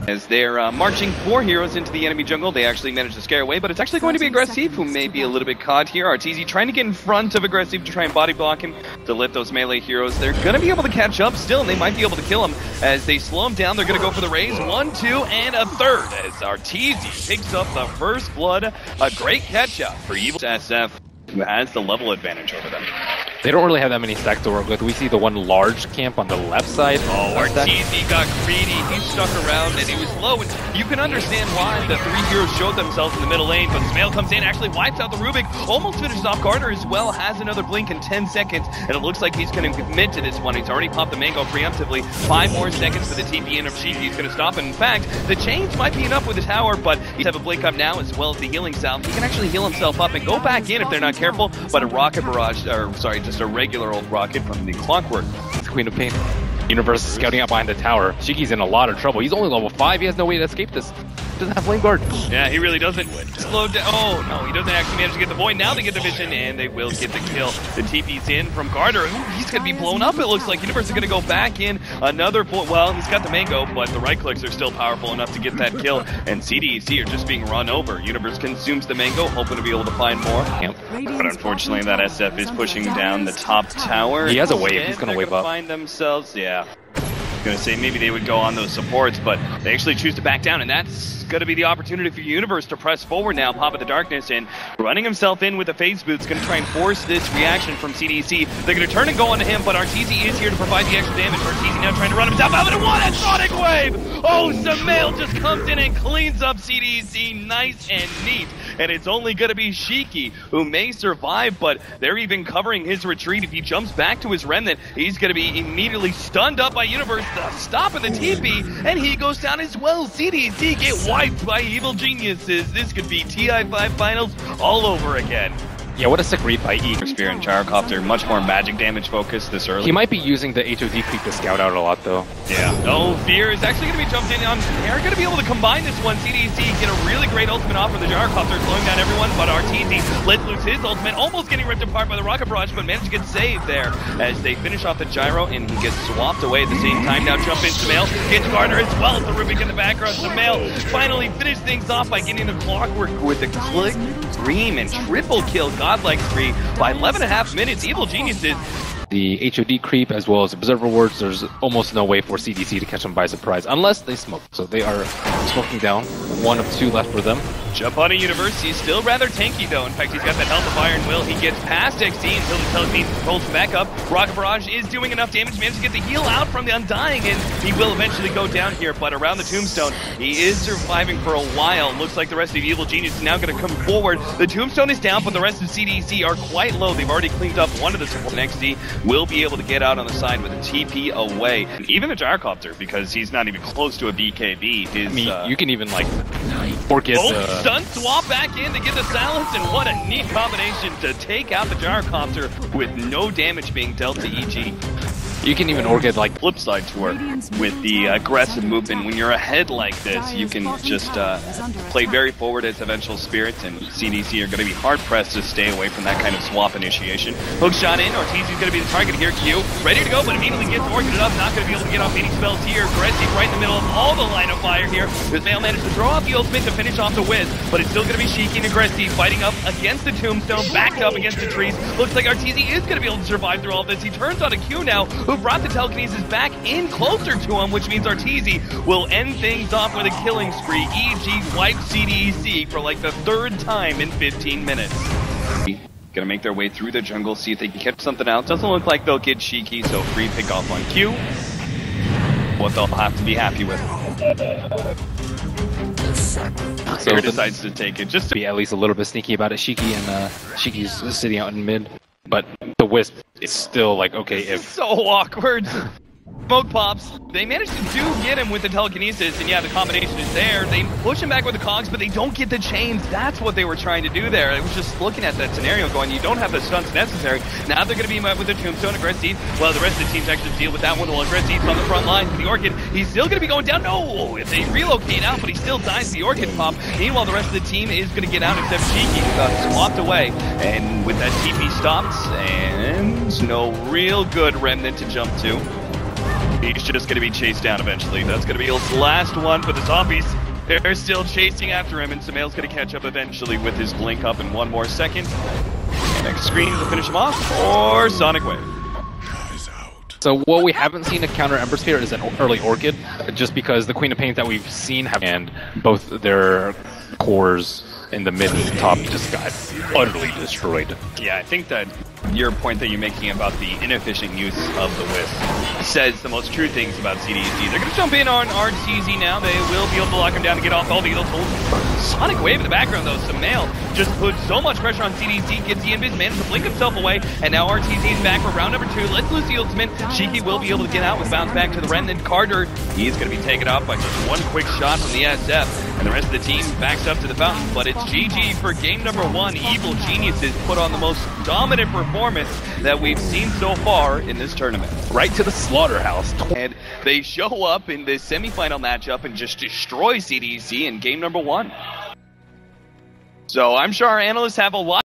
As they're marching 4 heroes into the enemy jungle, they actually managed to scare away, but it's actually going to be Aggressive, who may be a little bit caught here. Arteezy trying to get in front of Aggressive to try and body block him, to let those melee heroes. They're going to be able to catch up still, and they might be able to kill him. As they slow him down, they're going to go for the raise. 1, 2, and a third, as Arteezy picks up the first blood. A great catch-up for Evil SF, who has the level advantage over them. They don't really have that many stacks to work with. We see the one large camp on the left side. Oh, Arteezy got greedy. He stuck around and he was low. And you can understand why the 3 heroes showed themselves in the middle lane. But Smail comes in, actually wipes out the Rubik. Almost finishes off Carter as well. Has another blink in 10 seconds. And it looks like he's going to commit to this one. He's already popped the mango preemptively. 5 more seconds for the TP in of Shiki. He's going to stop. And in fact, the change might be enough with the tower. But he's have a blink up now as well as the healing salve. He can actually heal himself up and go back in if they're not careful. But a rocket barrage, or sorry, just a regular old rocket from the Clockwork. It's Queen of Pain. Universe is scouting out behind the tower. Shiki's in a lot of trouble. He's only level 5. He has no way to escape this. Doesn't have flame guard. Yeah, he really doesn't. Slow down. Oh, no, he doesn't actually manage to get the void. Now they get the vision, and they will get the kill. The TP's in from Carter. Ooh, he's going to be blown up, it looks like. Universe is going to go back in another point. Well, he's got the mango, but the right clicks are still powerful enough to get that kill. And CDEC are just being run over. Universe consumes the mango, hoping to be able to find more. Yep. But unfortunately, that SF is pushing down the top tower. He has a wave. He's going to wave up. Find themselves, yeah. Going to say maybe they would go on those supports, but they actually choose to back down, and that's going to be the opportunity for Universe to press forward now. Papa the Darkness, and running himself in with a phase boot's going to try and force this reaction from CDEC. They're going to turn and go onto him, but Arteezy is here to provide the extra damage. Arteezy now trying to run himself out, and one at Sonic Wave! Oh, Samael just comes in and cleans up CDEC nice and neat. And it's only going to be Shiki who may survive, but they're even covering his retreat. If he jumps back to his remnant, he's going to be immediately stunned up by Universe, stopping the TP, and he goes down as well. CDEC get wiped by evil geniuses. This could be TI5 finals all over again. Yeah, what a sick read by E. Spear and Gyrocopter, much more magic damage focused this early. He might be using the HOD creep to scout out a lot, though. Yeah. No, Fear is actually going to be jumped in on. They're going to be able to combine this one. CDEC get a really great ultimate off from the Gyrocopter, slowing down everyone, but Arteezy lets loose his ultimate, almost getting ripped apart by the rocket barrage, but managed to get saved there as they finish off the gyro, and he gets swapped away at the same time. Now jump in, Samael gets Carter as well as the Rubik in the background. Samael finally finished things off by getting the Clockwork with a click, scream, and triple kill godlike spree by 11.5 minutes. Evil geniuses. The HOD creep as well as Observer wards, there's almost no way for CDC to catch them by surprise unless they smoke. So they are smoking down. 1 of 2 left for them. Jump on a Universe. He's still rather tanky though. In fact, he's got that health of Iron Will. He gets past XD until the telekinesis holds him back up. Rocket Barrage is doing enough damage. Manages to get the heal out from the Undying, and he will eventually go down here. But around the Tombstone, he is surviving for a while. Looks like the rest of Evil Genius is now going to come forward. The Tombstone is down, but the rest of CDC are quite low. They've already cleaned up one of the supports. And XD will be able to get out on the side with a TP away. And even the Gyrocopter, because he's not even close to a BKB. His, I mean, you can even like forget stun swap back in to get the silence, and what a neat combination to take out the Gyrocopter with no damage being dealt to EG. You can even orchid like flip side to her with the aggressive movement. When you're ahead like this, you can just play very forward as eventual spirits, and CDC are going to be hard pressed to stay away from that kind of swap initiation. Hook shot in, Arteezy's going to be the target here. Q ready to go, but immediately gets orchided up. Not going to be able to get off any spells here. Aggressive right in the middle of all the line of fire here. Vale managed to throw off the ultimate to finish off the Wiz, but it's still going to be Shiki and Aggressive fighting up against the Tombstone, backed up against the trees. Looks like Arteezy is going to be able to survive through all this. He turns on a Q now, who brought the telekinesis back in closer to him, which means Arteezy will end things off with a killing spree. EG wipes CDEC for like the 3rd time in 15 minutes. Gonna make their way through the jungle, see if they can catch something out. Doesn't look like they'll get Shiki, so free pick off on Q. What they'll have to be happy with. So he decides to take it just to be at least a little bit sneaky about it. Shiki and Shiki's sitting out in mid, but the Wisp is still like, okay, if so awkward. Smoke pops. They managed to get him with the telekinesis, and yeah, the combination is there. They push him back with the cogs, but they don't get the chains. That's what they were trying to do there. I was just looking at that scenario going, you don't have the stunts necessary. Now they're going to be met with a tombstone. Aggressive. Well, the rest of the teams actually deal with that one. While Aggressive's on the front line for the Orchid. He's still going to be going down. No! If they relocate out, but he still dies the Orchid pop. Meanwhile, the rest of the team is going to get out, except Cheeky, who got swapped away. And with that TP stopped, and no real good remnant to jump to. He's just going to be chased down eventually. That's going to be his last one, but the zombies, they're still chasing after him, and Sumail's going to catch up eventually with his blink up in 1 more second. Next screen to finish him off, or Sonic Wave. So what we haven't seen to counter Ember Sphere is an early Orchid, just because the Queen of Pain that we've seen have, and both their cores in the mid and top just got utterly destroyed. Yeah, I think that your point that you're making about the inefficient use of the Wisp says the most true things about CDEC. They're going to jump in on RTZ now. They will be able to lock him down to get off all the heals. Sonic Wave in the background, though. Sumail just put so much pressure on CDEC, gets the invis, managed to blink himself away, and now RTZ is back for round number 2. Let's lose the ultimate. Shiki will be able to get out with bounce back to the Remnant. Carter, he's going to be taken off by just one quick shot from the SF. And the rest of the team backs up to the fountain, but it's GG for game number 1. Evil Geniuses put on the most dominant performance that we've seen so far in this tournament. Right to the slaughterhouse. And they show up in this semifinal matchup and just destroy CDEC in game number 1. So I'm sure our analysts have a lot